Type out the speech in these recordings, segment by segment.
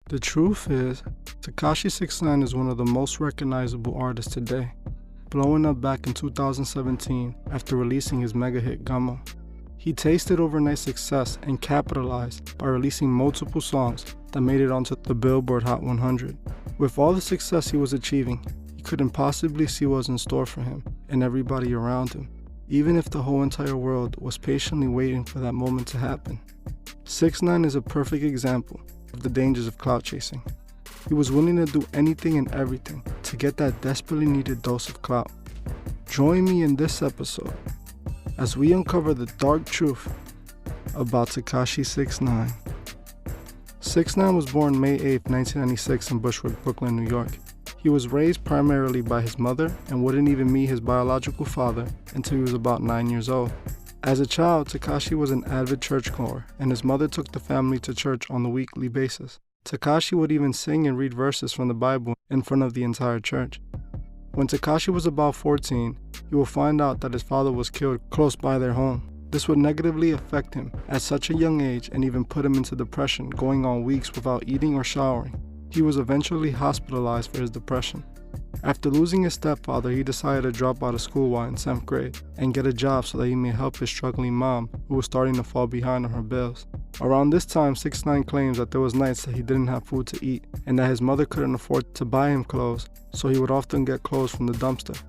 The truth is, Tekashi 6ix9ine is one of the most recognizable artists today, blowing up back in 2017 after releasing his mega hit Gummo. He tasted overnight success and capitalized by releasing multiple songs that made it onto the Billboard Hot 100. With all the success he was achieving, he couldn't possibly see what was in store for him and everybody around him, even if the whole entire world was patiently waiting for that moment to happen. 6ix9ine is a perfect example of the dangers of clout chasing. He was willing to do anything and everything to get that desperately needed dose of clout. Join me in this episode as we uncover the dark truth about Tekashi 6ix9ine. 6ix9ine was born May 8, 1996 in Bushwick, Brooklyn, New York. He was raised primarily by his mother and wouldn't even meet his biological father until he was about 9 years old. As a child, Tekashi was an avid churchgoer, and his mother took the family to church on a weekly basis. Tekashi would even sing and read verses from the Bible in front of the entire church. When Tekashi was about 14, he will find out that his father was killed close by their home. This would negatively affect him at such a young age and even put him into depression, going on weeks without eating or showering. He was eventually hospitalized for his depression. After losing his stepfather, he decided to drop out of school while in 7th grade and get a job so that he may help his struggling mom, who was starting to fall behind on her bills. Around this time, 6ix9ine claims that there was nights that he didn't have food to eat and that his mother couldn't afford to buy him clothes, so he would often get clothes from the dumpster.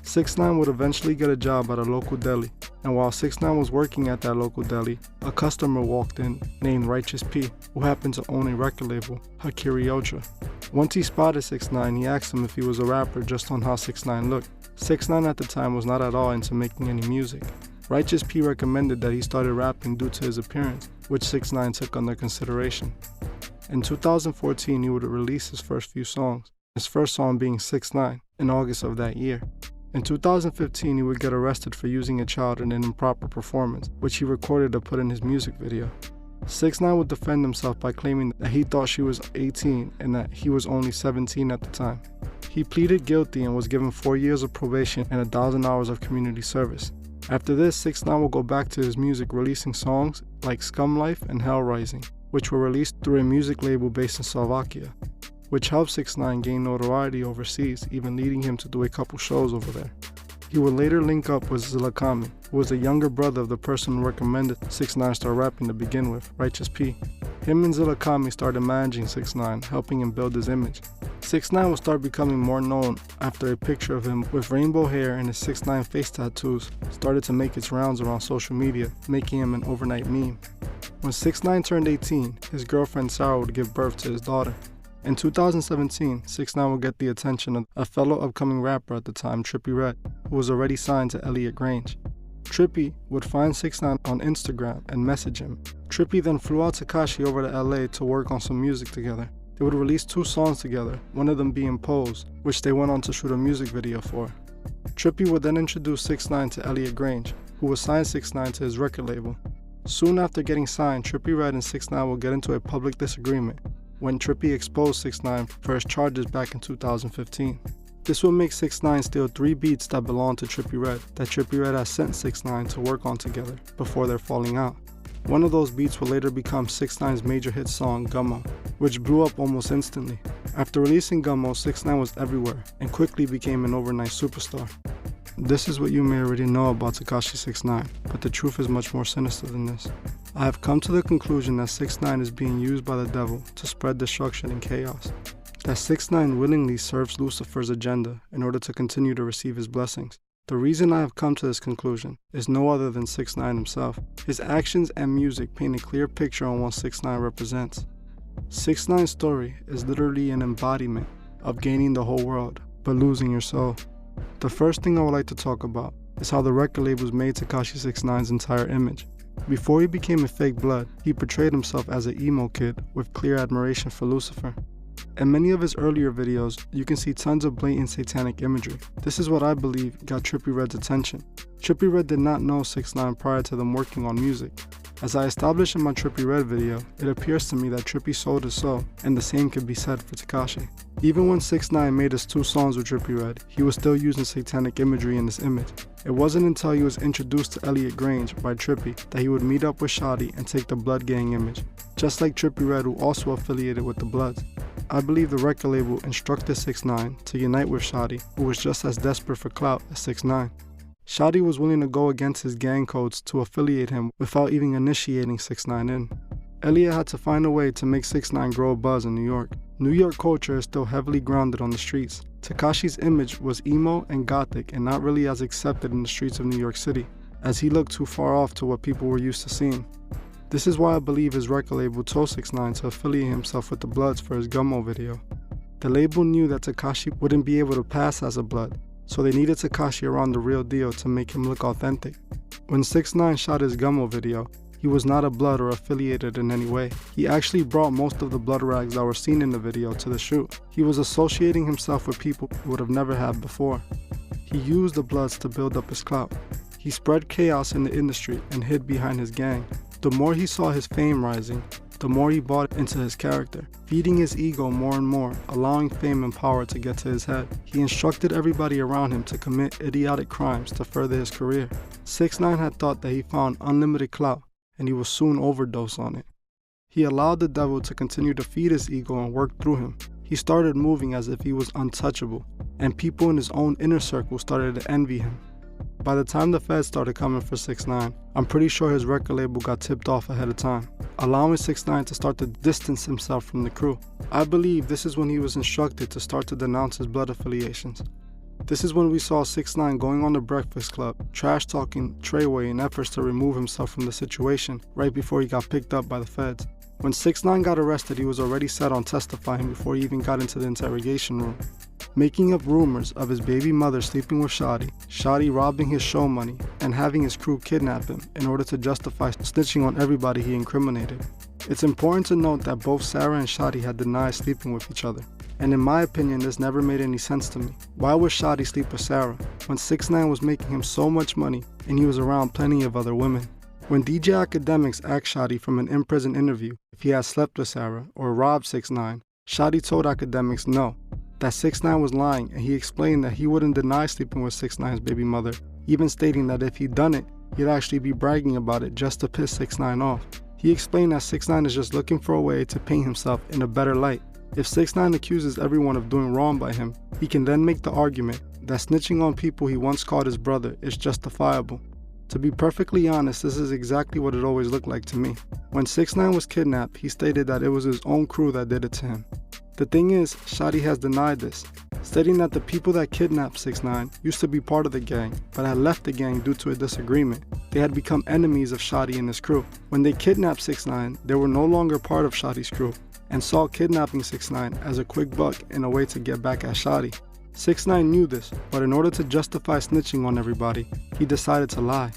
6ix9ine would eventually get a job at a local deli, and while 6ix9ine was working at that local deli, a customer walked in named Righteous P, who happened to own a record label, Hakiri Ultra. Once he spotted 6ix9ine, he asked him if he was a rapper just on how 6ix9ine looked. 6ix9ine at the time was not at all into making any music. Righteous P recommended that he started rapping due to his appearance, which 6ix9ine took under consideration. In 2014, he would release his first few songs, his first song being 6ix9ine, in August of that year. In 2015, he would get arrested for using a child in an improper performance, which he recorded to put in his music video. 6ix9ine would defend himself by claiming that he thought she was 18 and that he was only 17 at the time. He pleaded guilty and was given 4 years of probation and 1,000 hours of community service. After this, 6ix9ine will go back to his music, releasing songs like Scum Life and Hell Rising, which were released through a music label based in Slovakia, which helped 6ix9ine gain notoriety overseas, even leading him to do a couple shows over there. He would later link up with Zilakami, who was the younger brother of the person who recommended 6ix9ine start rapping to begin with, Righteous P. Him and Zilakami started managing 6ix9ine, helping him build his image. 6ix9ine will start becoming more known after a picture of him with rainbow hair and his 6ix9ine face tattoos started to make its rounds around social media, making him an overnight meme. When 6ix9ine turned 18, his girlfriend Sarah would give birth to his daughter. In 2017, 6ix9ine would get the attention of a fellow upcoming rapper at the time, Trippie Redd, who was already signed to Elliott Grange. Trippie would find 6ix9ine on Instagram and message him. Trippie then flew out Tekashi over to LA to work on some music together. They would release 2 songs together, one of them being Pose, which they went on to shoot a music video for. Trippie would then introduce 6ix9ine to Elliott Grange, who would sign 6ix9ine to his record label. Soon after getting signed, Trippie Redd and 6ix9ine will get into a public disagreement when Trippie exposed 6ix9ine for his charges back in 2015. This would make 6ix9ine steal 3 beats that belonged to Trippie Redd that Trippie Redd had sent 6ix9ine to work on together before their falling out. One of those beats would later become 6ix9ine's major hit song, Gummo, which blew up almost instantly. After releasing Gummo, 6ix9ine was everywhere and quickly became an overnight superstar. This is what you may already know about Tekashi 6ix9ine, but the truth is much more sinister than this. I have come to the conclusion that 6ix9ine is being used by the devil to spread destruction and chaos. That 6ix9ine willingly serves Lucifer's agenda in order to continue to receive his blessings. The reason I have come to this conclusion is no other than 6ix9ine himself. His actions and music paint a clear picture on what 6ix9ine represents. 6ix9ine's story is literally an embodiment of gaining the whole world, but losing your soul. The first thing I would like to talk about is how the record labels made Tekashi 6ix9ine's entire image. Before he became a fake blood, he portrayed himself as an emo kid with clear admiration for Lucifer. In many of his earlier videos, you can see tons of blatant satanic imagery. This is what I believe got Trippie Redd's attention. Trippie Redd did not know 6ix9ine prior to them working on music. As I established in my Trippie Redd video, it appears to me that Trippie sold his soul, and the same could be said for Tekashi. Even when 6ix9ine made his 2 songs with Trippie Redd, he was still using satanic imagery in his image. It wasn't until he was introduced to Elliot Grange by Trippie that he would meet up with Shotty and take the Blood Gang image, just like Trippie Redd, who also affiliated with the Bloods. I believe the record label instructed 6ix9ine to unite with Shotty, who was just as desperate for clout as 6ix9ine. Shotty was willing to go against his gang codes to affiliate him without even initiating 6ix9ine in. Elliot had to find a way to make 6ix9ine grow a buzz in New York. New York culture is still heavily grounded on the streets. Tekashi's image was emo and gothic and not really as accepted in the streets of New York City, as he looked too far off to what people were used to seeing. This is why I believe his record label told 6ix9ine to affiliate himself with the Bloods for his Gummo video. The label knew that Tekashi wouldn't be able to pass as a Blood, so they needed Tekashi around the real deal to make him look authentic. When 6ix9ine shot his Gummo video, he was not a Blood or affiliated in any way. He actually brought most of the blood rags that were seen in the video to the shoot. He was associating himself with people he would have never had before. He used the Bloods to build up his clout. He spread chaos in the industry and hid behind his gang. The more he saw his fame rising, the more he bought into his character, feeding his ego more and more, allowing fame and power to get to his head. He instructed everybody around him to commit idiotic crimes to further his career. 6ix9ine had thought that he found unlimited clout, and he would soon overdose on it. He allowed the devil to continue to feed his ego and work through him. He started moving as if he was untouchable, and people in his own inner circle started to envy him. By the time the feds started coming for 6ix9ine, I'm pretty sure his record label got tipped off ahead of time, allowing 6ix9ine to start to distance himself from the crew. I believe this is when he was instructed to start to denounce his blood affiliations. This is when we saw 6ix9ine going on the Breakfast Club, trash-talking Treyway in efforts to remove himself from the situation right before he got picked up by the feds. When 6ix9ine got arrested, he was already set on testifying before he even got into the interrogation room, making up rumors of his baby mother sleeping with Shotty, Shotty robbing his show money, and having his crew kidnap him in order to justify snitching on everybody he incriminated. It's important to note that both Sarah and Shotty had denied sleeping with each other, and in my opinion this never made any sense to me. Why would Shotty sleep with Sarah when 6ix9ine was making him so much money and he was around plenty of other women? When DJ Academics asked Shotty from an in-prison interview if he had slept with Sarah or robbed 6ix9ine, Shotty told Academics no, that 6ix9ine was lying, and he explained that he wouldn't deny sleeping with 6ix9ine's baby mother, even stating that if he'd done it, he'd actually be bragging about it just to piss 6ix9ine off. He explained that 6ix9ine is just looking for a way to paint himself in a better light. If 6ix9ine accuses everyone of doing wrong by him, he can then make the argument that snitching on people he once called his brother is justifiable. To be perfectly honest, this is exactly what it always looked like to me. When 6ix9ine was kidnapped, he stated that it was his own crew that did it to him. The thing is, Shotty has denied this, stating that the people that kidnapped 6ix9ine used to be part of the gang, but had left the gang due to a disagreement. They had become enemies of Shotty and his crew. When they kidnapped 6ix9ine, they were no longer part of Shotty's crew, and saw kidnapping 6ix9ine as a quick buck and a way to get back at Shotty. 6ix9ine knew this, but in order to justify snitching on everybody, he decided to lie.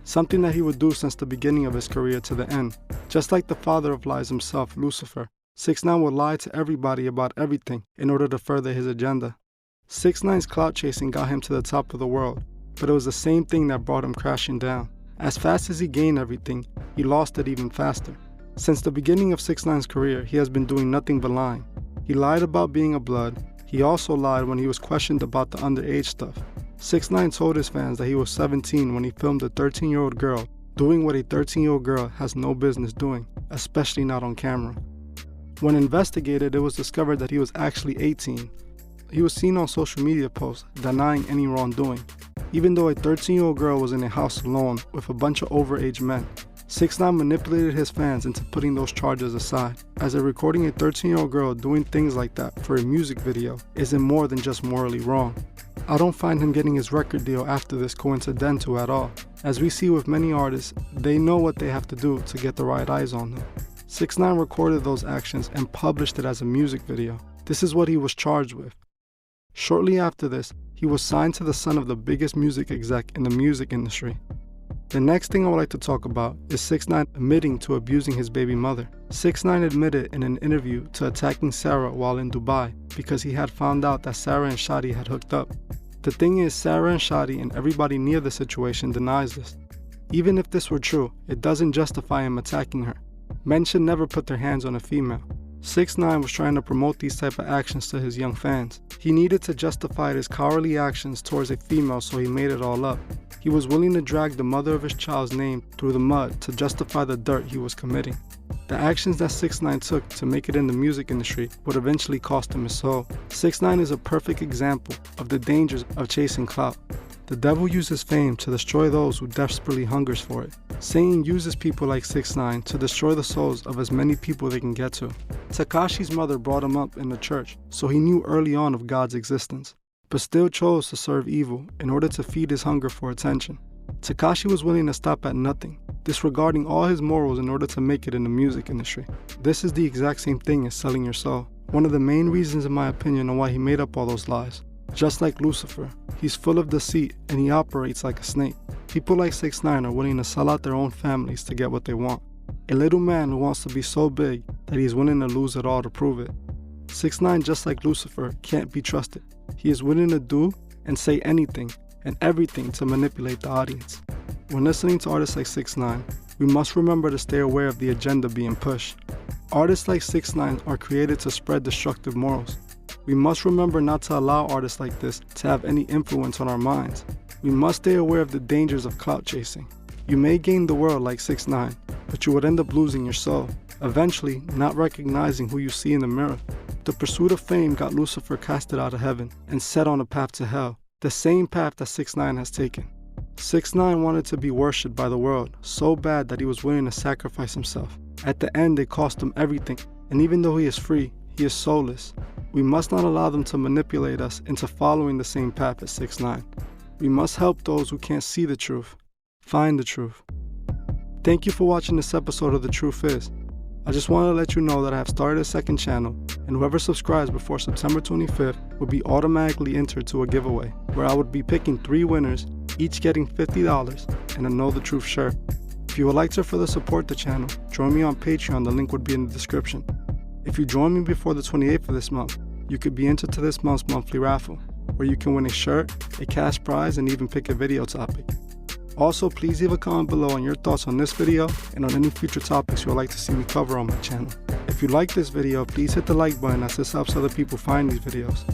Something that he would do since the beginning of his career to the end. Just like the father of lies himself, Lucifer, 6ix9ine would lie to everybody about everything in order to further his agenda. 6ix9ine's clout chasing got him to the top of the world, but it was the same thing that brought him crashing down. As fast as he gained everything, he lost it even faster. Since the beginning of 6ix9ine's career, he has been doing nothing but lying. He lied about being a Blood. He also lied when he was questioned about the underage stuff. 6ix9ine told his fans that he was 17 when he filmed a 13-year-old girl doing what a 13-year-old girl has no business doing, especially not on camera. When investigated, it was discovered that he was actually 18. He was seen on social media posts denying any wrongdoing, even though a 13-year-old girl was in a house alone with a bunch of overage men. 6ix9ine manipulated his fans into putting those charges aside, as recording a 13-year-old girl doing things like that for a music video isn't more than just morally wrong. I don't find him getting his record deal after this coincidental at all. As we see with many artists, they know what they have to do to get the right eyes on them. 6ix9ine recorded those actions and published it as a music video. This is what he was charged with. Shortly after this, he was signed to the son of the biggest music exec in the music industry. The next thing I would like to talk about is 6ix9ine admitting to abusing his baby mother. 6ix9ine admitted in an interview to attacking Sarah while in Dubai because he had found out that Sarah and Shadi had hooked up. The thing is, Sarah and Shadi and everybody near the situation denies this. Even if this were true, it doesn't justify him attacking her. Men should never put their hands on a female. 6ix9ine was trying to promote these type of actions to his young fans. He needed to justify his cowardly actions towards a female, so he made it all up. He was willing to drag the mother of his child's name through the mud to justify the dirt he was committing. The actions that 6ix9ine took to make it in the music industry would eventually cost him his soul. 6ix9ine is a perfect example of the dangers of chasing clout. The devil uses fame to destroy those who desperately hungers for it. Satan uses people like 6ix9ine to destroy the souls of as many people they can get to. Tekashi's mother brought him up in the church, so he knew early on of God's existence, but still chose to serve evil in order to feed his hunger for attention. Tekashi was willing to stop at nothing, disregarding all his morals in order to make it in the music industry. This is the exact same thing as selling your soul. One of the main reasons, in my opinion, on why he made up all those lies. Just like Lucifer, he's full of deceit and he operates like a snake. People like 6ix9ine are willing to sell out their own families to get what they want. A little man who wants to be so big that he's willing to lose it all to prove it. 6ix9ine, just like Lucifer, can't be trusted. He is willing to do and say anything and everything to manipulate the audience. When listening to artists like 6ix9ine, we must remember to stay aware of the agenda being pushed. Artists like 6ix9ine are created to spread destructive morals. We must remember not to allow artists like this to have any influence on our minds. We must stay aware of the dangers of clout chasing. You may gain the world like 6ix9ine, but you would end up losing your soul, eventually not recognizing who you see in the mirror. The pursuit of fame got Lucifer casted out of heaven and set on a path to hell, the same path that 6ix9ine has taken. 6ix9ine wanted to be worshipped by the world so bad that he was willing to sacrifice himself. At the end, it cost him everything, and even though he is free, he is soulless. We must not allow them to manipulate us into following the same path as 6ix9ine. We must help those who can't see the truth find the truth. Thank you for watching this episode of The Truth Is. I just wanted to let you know that I have started a second channel, and whoever subscribes before September 25th will be automatically entered to a giveaway, where I would be picking 3 winners, each getting $50 and a Know the Truth shirt. If you would like to further support the channel, join me on Patreon, the link would be in the description. If you join me before the 28th of this month, you could be entered to this month's monthly raffle, where you can win a shirt, a cash prize, and even pick a video topic. Also, please leave a comment below on your thoughts on this video and on any future topics you would like to see me cover on my channel. If you like this video, please hit the like button, as this helps other people find these videos.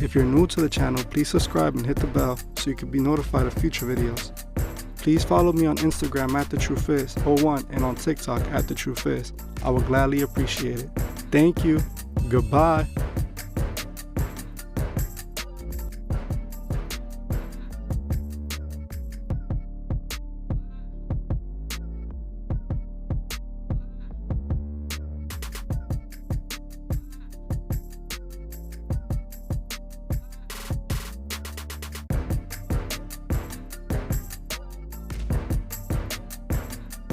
If you're new to the channel, please subscribe and hit the bell so you can be notified of future videos. Please follow me on Instagram at TheTruthIs01 and on TikTok at TheTruthIs. I would gladly appreciate it. Thank you. Goodbye.